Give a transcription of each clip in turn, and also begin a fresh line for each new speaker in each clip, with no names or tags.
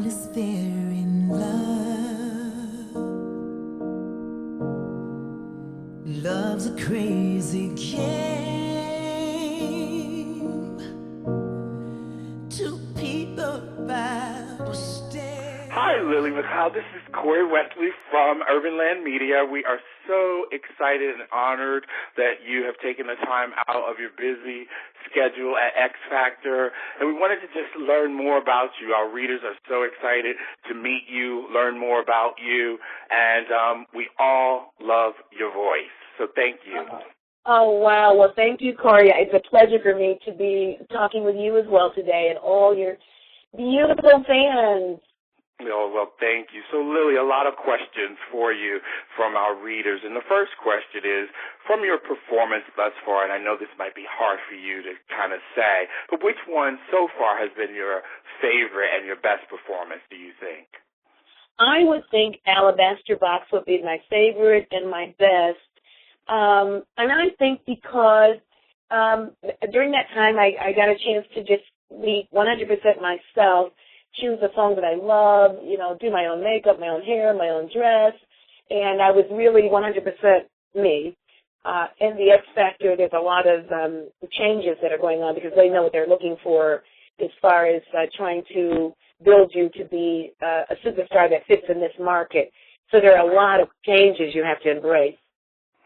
is fair in love. Love's a crazy game. Two people about to stay.
Hi, Lillie McCloud. This is Wesley from UrbanLand Media. We are so excited and honored that you have taken the time out of your busy schedule at X Factor, and we wanted to just learn more about you. Our readers are so excited to meet you, learn more about you, and we all love your voice. So thank you.
Oh, wow. Well, thank you, Corey. It's a pleasure for me to be talking with you as well today and all your beautiful fans.
Oh, well, thank you. So, Lillie, a lot of questions for you from our readers. And the first question is, from your performance thus far, and I know this might be hard for you to kind of say, but which one so far has been your favorite and your best performance, do you think?
I would think Alabaster Box would be my favorite and my best. And I think because during that time I got a chance to just be 100% myself, choose a song that I love, do my own makeup, my own hair, my own dress, and I was really 100% me. In the X Factor, there's a lot of changes that are going on because they know what they're looking for as far as trying to build you to be a superstar that fits in this market. So there are a lot of changes you have to embrace.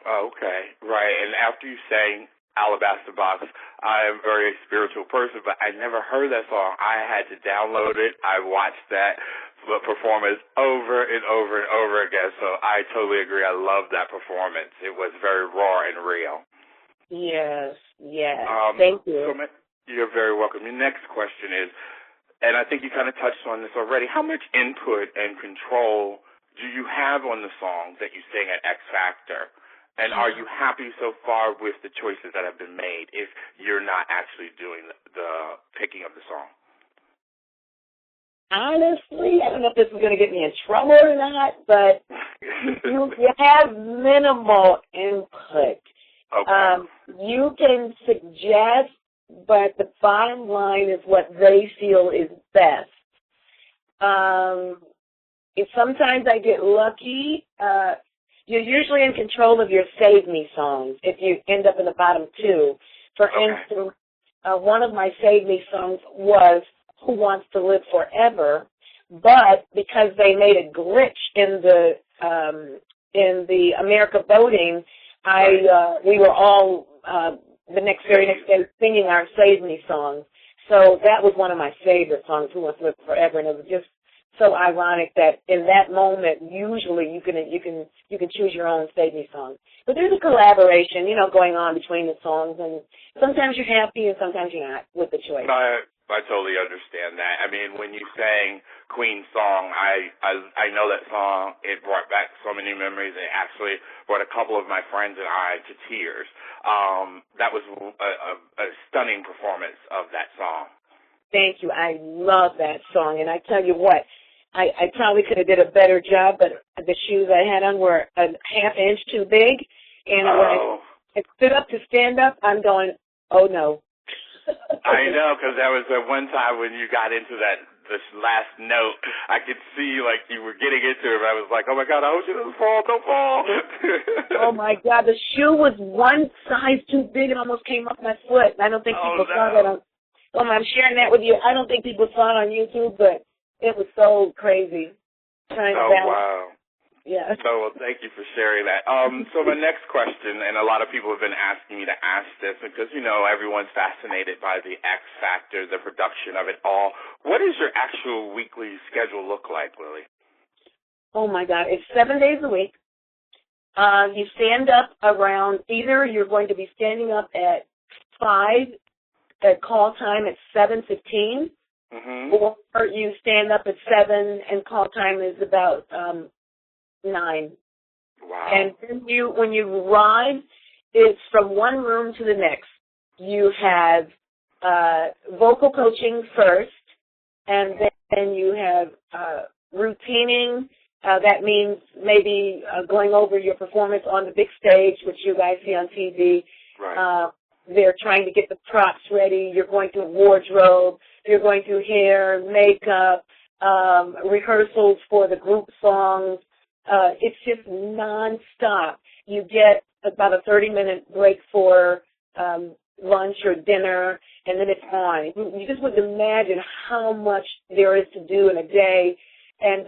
Okay, right. And after you sang Alabaster Box, I am a very spiritual person, but I never heard that song. I had to download it. I watched that performance over and over and over again, so I totally agree. I love that performance. It was very raw and real.
Yes. Thank you.
So you're very welcome. Your next question is, and I think you kind of touched on this already, how much input and control do you have on the songs that you sing at X Factor? And are you happy so far with the choices that have been made if you're not actually doing the picking of the song?
Honestly, I don't know if this is going to get me in trouble or not, but you have minimal input.
Okay.
You can suggest, but the bottom line is what they feel is best. If sometimes I get lucky, you're usually in control of your Save Me songs if you end up in the bottom two. For instance, one of my Save Me songs was Who Wants to Live Forever, but because they made a glitch in the America voting, we were all the very next day singing our Save Me songs. So that was one of my favorite songs, Who Wants to Live Forever, and it was just so ironic that in that moment, usually you can choose your own Save Me song. But there's a collaboration, going on between the songs, and sometimes you're happy and sometimes you're not with the choice.
I totally understand that. I mean, when you sang Queen's song, I know that song. It brought back so many memories. It actually brought a couple of my friends and I to tears. That was a stunning performance of that song.
Thank you. I love that song, and I tell you what, I probably could have did a better job, but the shoes I had on were a half inch too big, and when I stood up to stand up, I'm going, oh no.
I know, because that was the one time when you got into this last note, I could see like you were getting into it, but I was like, oh my God, I hope you don't fall, don't fall.
Oh my God, the shoe was one size too big and almost came off my foot. I don't think people saw that on. Well, I'm sharing that with you. I don't think people saw it on YouTube, but it was so crazy trying to balance.
Wow.
Yeah.
So, well, thank you for sharing that. So my next question, and a lot of people have been asking me to ask this because, everyone's fascinated by the X Factor, the production of it all. What does your actual weekly schedule look like, Lillie?
Oh, my God. It's 7 days a week. You stand up around, either you're going to be standing up at 5, at call time at 7:15, or you stand up at 7 and call time is about 9.
Wow.
And then when you arrive, it's from one room to the next. You have vocal coaching first, and then you have routining. That means maybe going over your performance on the big stage, which you guys see on TV.
Right.
They're trying to get the props ready. You're going through wardrobe. You're going through hair, makeup, rehearsals for the group songs. It's just nonstop. You get about a 30-minute break for lunch or dinner, and then it's on. You just wouldn't imagine how much there is to do in a day. And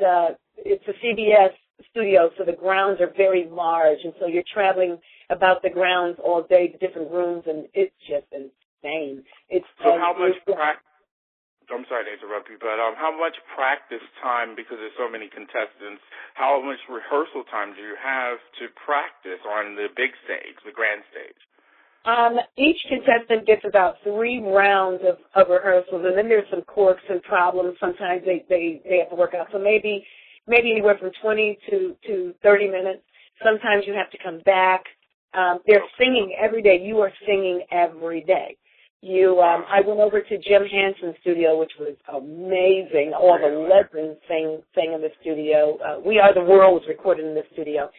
it's a CBS studio, so the grounds are very large, and so you're traveling about the grounds all day to different rooms, and it's just insane.
So how much practice? I'm sorry to interrupt you, but how much practice time, because there's so many contestants, how much rehearsal time do you have to practice on the big stage, the grand stage?
Each contestant gets about 3 rounds of rehearsals, and then there's some quirks and problems. Sometimes they have to work out. So maybe anywhere from 20 to 30 minutes. Sometimes you have to come back. They're singing every day. You are singing every day. I went over to Jim Henson's studio, which was amazing. All the legends sang in the studio. We Are the World was recorded in the studio.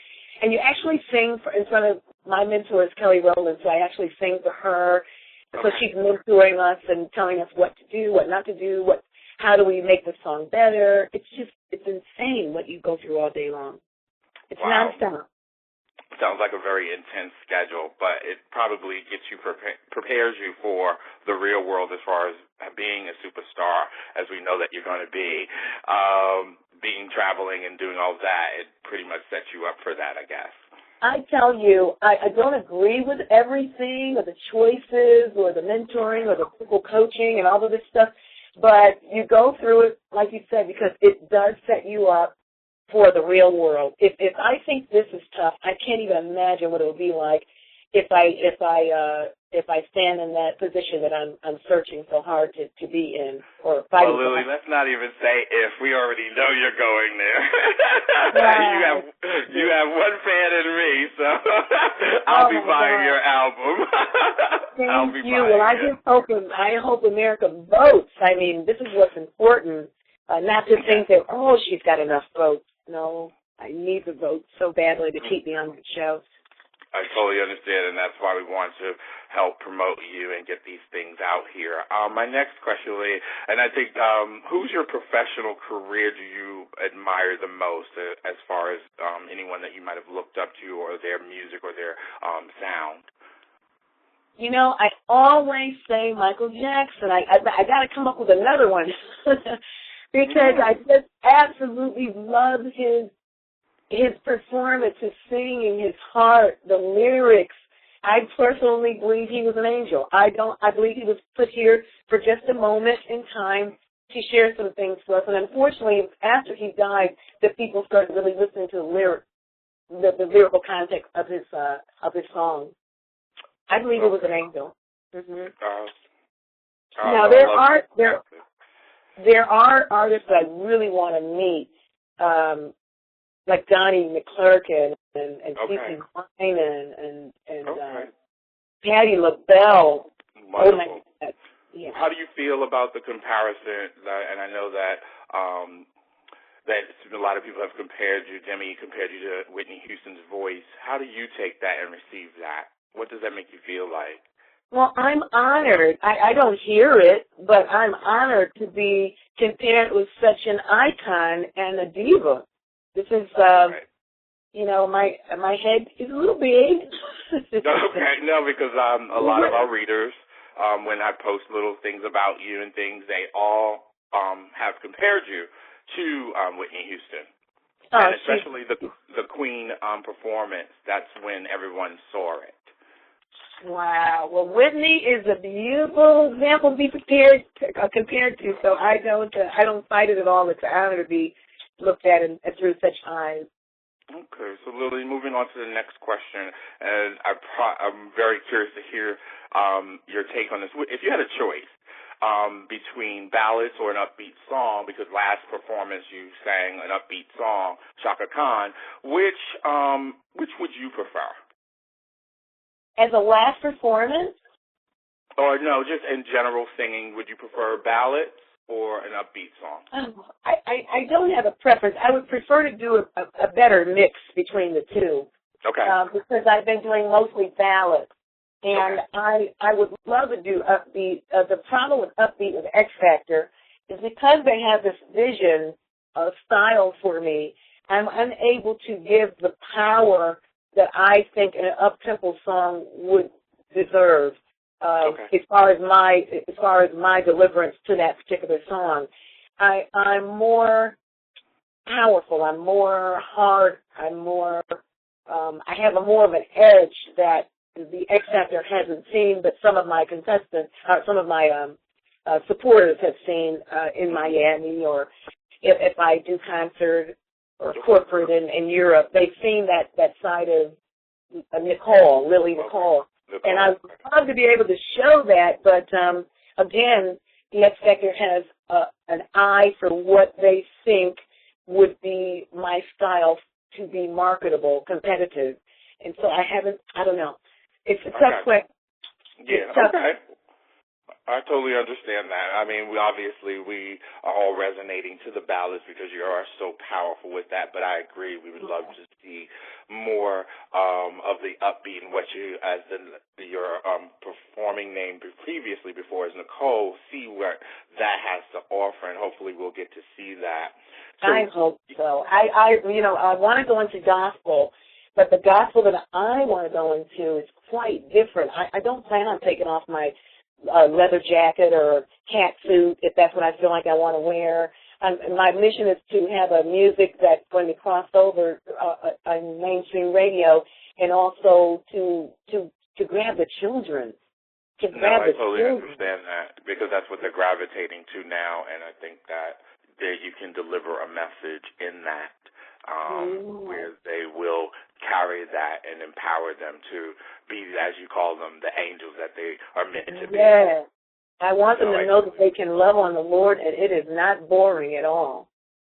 And you actually sing in front of my mentor is Kelly Rowland, so I actually sing for her. So she's mentoring us and telling us what to do, what not to do, how do we make the song better. It's insane what you go through all day long. It's nonstop.
Sounds like a very intense schedule, but it probably gets you prepares you for the real world as far as being a superstar, as we know that you're going to be. Being traveling and doing all that, it pretty much sets you up for that, I guess.
I tell you, I don't agree with everything or the choices or the mentoring or the people coaching and all of this stuff, but you go through it, like you said, because it does set you up for the real world. If I think this is tough, I can't even imagine what it would be like if I stand in that position that I'm searching so hard to be in or fighting.
Well, Lillie, let's not even say if. We already know you're going there.
Right.
You have one fan in me, so I'll be buying your album.
Thank you. Well, I hope America votes. I mean, this is what's important. Not to think that, she's got enough votes. No, I need the vote so badly to keep me on the show.
I totally understand, and that's why we want to help promote you and get these things out here. My next question, Lee, and I think, who's your professional career do you admire the most as far as anyone that you might have looked up to or their music or their sound?
You know, I always say Michael Jackson. I got to come up with another one. Because I just absolutely love his performance, his singing, his heart, the lyrics. I personally believe he was an angel. I believe he was put here for just a moment in time to share some things for us. And unfortunately, after he died, the people started really listening to the lyrical context of his song. I believe it was an angel. Mm-hmm. Now there are artists that I really want to meet, like Donnie McClurkin and Cece Wine and Patti LaBelle.
Wonderful.
Oh my God. Yeah.
How do you feel about the comparison? And I know that that a lot of people have compared you, Demi compared you to Whitney Houston's voice. How do you take that and receive that? What does that make you feel like?
Well, I'm honored. I don't hear it, but I'm honored to be compared with such an icon and a diva. This is, my head is a little big.
Okay, no, because a lot of our readers, when I post little things about you and things, they all have compared you to Whitney Houston. And especially the Queen performance. That's when everyone saw it.
Wow. Well, Whitney is a beautiful example to be compared to. So I don't fight it at all. It's an honor to be looked at through such eyes.
Okay. So, Lillie, moving on to the next question, and I'm very curious to hear your take on this. If you had a choice between ballads or an upbeat song, because last performance you sang an upbeat song, Chaka Khan, which would you prefer?
As a last performance?
Or no, just in general singing, would you prefer ballads or an upbeat song?
I don't have a preference. I would prefer to do a better mix between the two.
Okay.
Because I've been doing mostly ballads. And I would love to do upbeat. The problem with upbeat with X Factor is is because they have this vision of style for me, I'm unable to give the power that I think an up-tempo song would deserve as far as my deliverance to that particular song. I'm more powerful. I'm more hard. I'm more. I have more of an edge that the X Factor hasn't seen, but some of my contestants, some of my supporters have seen in Miami, or if I do concert or corporate in Europe, they've seen that side of Lillie McCloud. And I would love to be able to show that, but again, the X Factor has an eye for what they think would be my style to be marketable, competitive. And so I don't know. It's a tough question.
Yeah, okay. I totally understand that. I mean, we are all resonating to the ballads because you are so powerful with that, but I agree. We would love to see more of the upbeat and what you, as your performing name previously before is Nicole, see what that has to offer, and hopefully we'll get to see that. So,
I hope so. I want to go into gospel, but the gospel that I want to go into is quite different. I don't plan on taking off my leather jacket or cat suit if that's what I feel like I want to wear. My mission is to have a music that's going to cross over on mainstream radio, and also to grab the children.
I totally understand that, because that's what they're gravitating to now, and I think that you can deliver a message in that where they will carry that and empower them to be, as you call them, the angels that they are meant to be.
Yeah. I want them to know that they can love on the Lord, and it is not boring at all.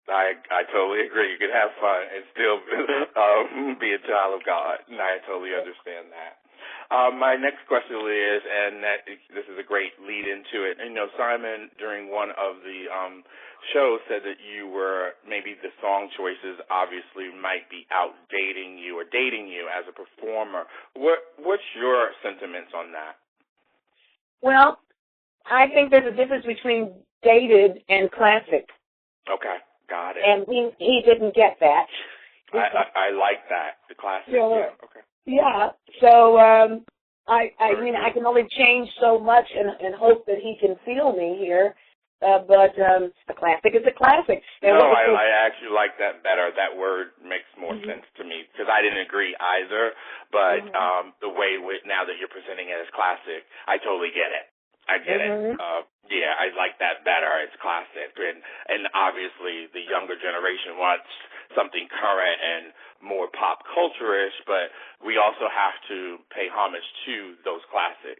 I totally agree. You can have fun and still be a child of God, and I totally understand that. My next question is, and this is a great lead into it. And, Simon, during one of the shows, said that you were, maybe the song choices obviously might be outdating you or dating you as a performer. What's your sentiments on that?
Well, I think there's a difference between dated and classic.
Okay, got it.
And he didn't get that.
I like that, the classic. Yeah, okay.
Yeah, so I can only change so much and hope that he can feel me here. But a classic is a classic. And
I actually like that better. That word makes more sense to me, because I didn't agree either. But the way now that you're presenting it as classic, I totally get it. I get it. Yeah, I like that better. It's classic. And obviously the younger generation wants something current and more pop culture-ish, but we also have to pay homage to those classics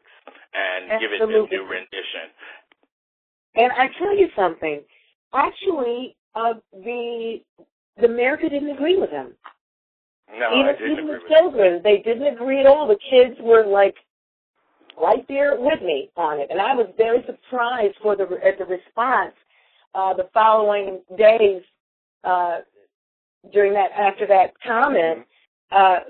and give it a new rendition.
And I tell you something. Actually, the America didn't agree with him.
No, I didn't agree with
the children, they didn't agree at all. The kids were like right there with me on it, and I was very surprised at the response the following days after that comment.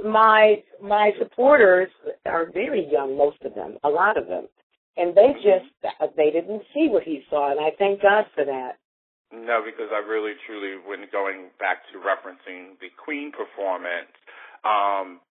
My supporters are very young, most of them, a lot of them, and they didn't see what he saw, and I thank God for that.
No, because I really, truly, when going back to referencing the Queen performance,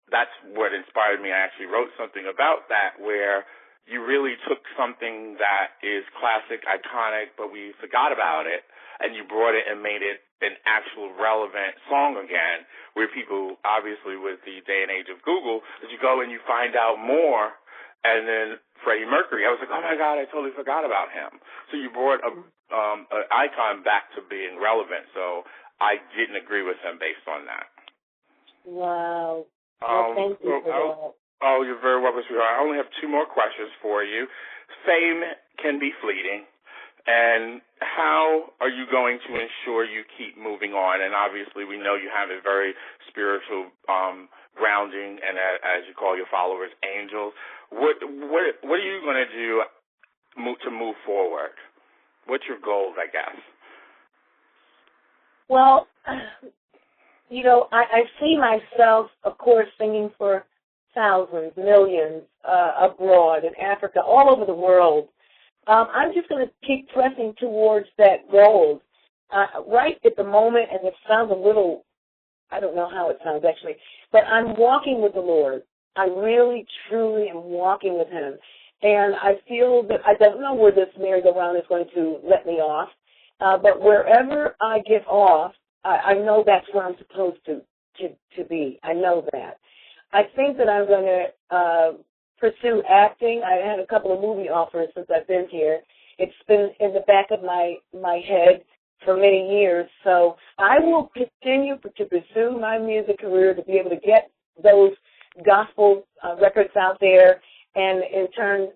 that's what inspired me. I actually wrote something about that, where you really took something that is classic, iconic, but we forgot about it, and you brought it and made it an actual relevant song again, where people, obviously with the day and age of Google, as you go and you find out more. And then Freddie Mercury, I was like, oh my God, I totally forgot about him. So you brought an icon back to being relevant. So I didn't agree with him based on that.
Wow. Well, thank you for that.
Oh, you're very welcome, sweetheart. I only have two more questions for you. Fame can be fleeting. And how are you going to ensure you keep moving on? And obviously we know you have a very spiritual grounding, and as you call your followers, angels. What are you going to do to move forward? What's your goals, I guess?
Well, I see myself, of course, singing for thousands, millions abroad in Africa, all over the world. I'm just going to keep pressing towards that goal. Right at the moment, and it sounds a little, I don't know how it sounds actually, but I'm walking with the Lord. I really, truly am walking with Him. And I feel that I don't know where this merry-go-round is going to let me off, but wherever I get off, I know that's where I'm supposed to be. I know that. I think that I'm going to pursue acting. I had a couple of movie offers since I've been here. It's been in the back of my head for many years. So I will continue to pursue my music career to be able to get those gospel records out there and in turn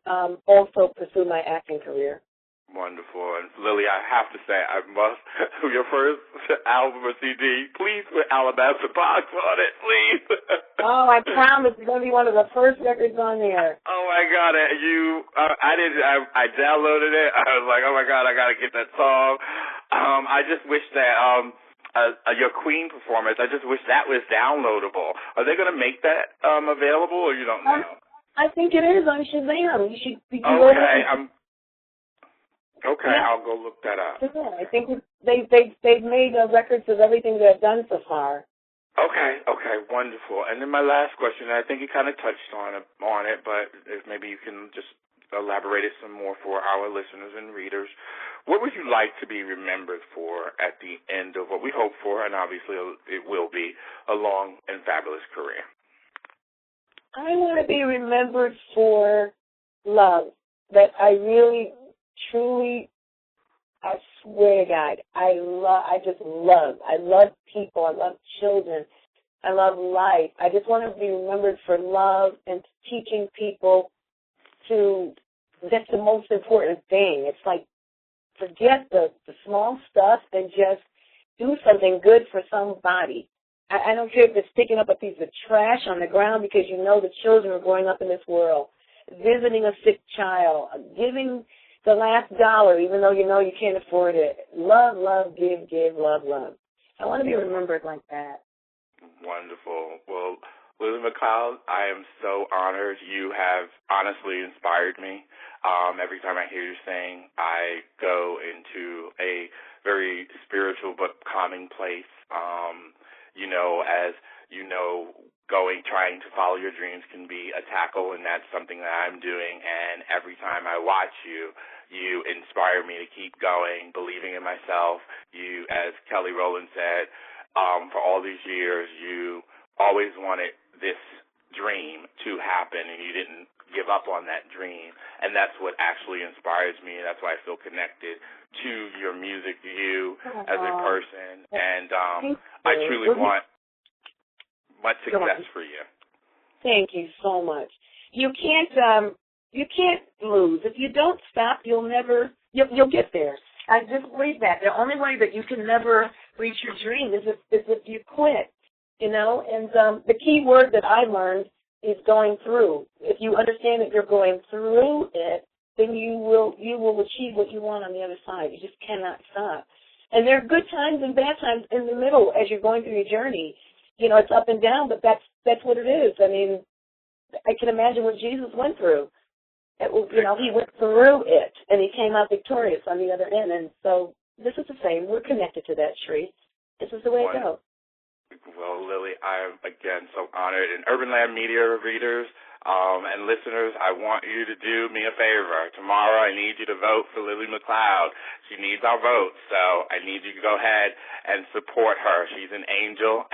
also pursue my acting career.
Wonderful. And Lillie, I have to say, I must, your first album or CD, please put Alabaster Box on it, please.
Oh, I promise it's going to be one of the first records on there.
Oh my God, I downloaded it. I was like, oh my God, I got to get that song. I just wish that, your Queen performance, I just wish that was downloadable. Are they going to make that, available or you don't know?
I think it is on Shazam. You should be
Okay, yeah. I'll go look that up.
Yeah, I think they've made records of everything they've done so far.
Okay, wonderful. And then my last question, I think you kind of touched on it, but if maybe you can just elaborate it some more for our listeners and readers. What would you like to be remembered for at the end of what we hope for, and obviously it will be, a long and fabulous career?
I want to be remembered for love, that I really, truly, I swear to God, I love people, I love children, I love life. I just want to be remembered for love and teaching people that's the most important thing. It's like, forget the small stuff and just do something good for somebody. I don't care if it's picking up a piece of trash on the ground because you know the children are growing up in this world, visiting a sick child, giving the last dollar even though you know you can't afford it. Love, give, love. I want to be remembered like that.
Wonderful. Well, Lillie McCloud, I am so honored. You have honestly inspired me. Every time I hear you sing, I go into a very spiritual but calming place. As you know, trying to follow your dreams can be a tackle, and that's something that I'm doing. And every time I watch you, you inspire me to keep going, believing in myself. You, as Kelly Rowland said, for all these years, you always wanted this dream to happen, and you didn't give up on that dream. And that's what actually inspires me. That's why I feel connected to your music, to you as a person. And I truly want much success for you.
Thank you so much. You can't lose. If you don't stop, you'll get there. I just believe that. The only way that you can never reach your dream is if you quit, And the key word that I learned is going through. If you understand that you're going through it, then you will achieve what you want on the other side. You just cannot stop. And there are good times and bad times in the middle as you're going through your journey. It's up and down, but that's what it is. I mean, I can imagine what Jesus went through. It was, he went through it, and he came out victorious on the other end. And so this is the same. We're connected to that tree. This is the way it goes.
Well, Lillie, I am, again, so honored. And UrbanLand Media readers and listeners, I want you to do me a favor. Tomorrow I need you to vote for Lillie McCloud. She needs our votes, so I need you to go ahead and support her. She's an angel,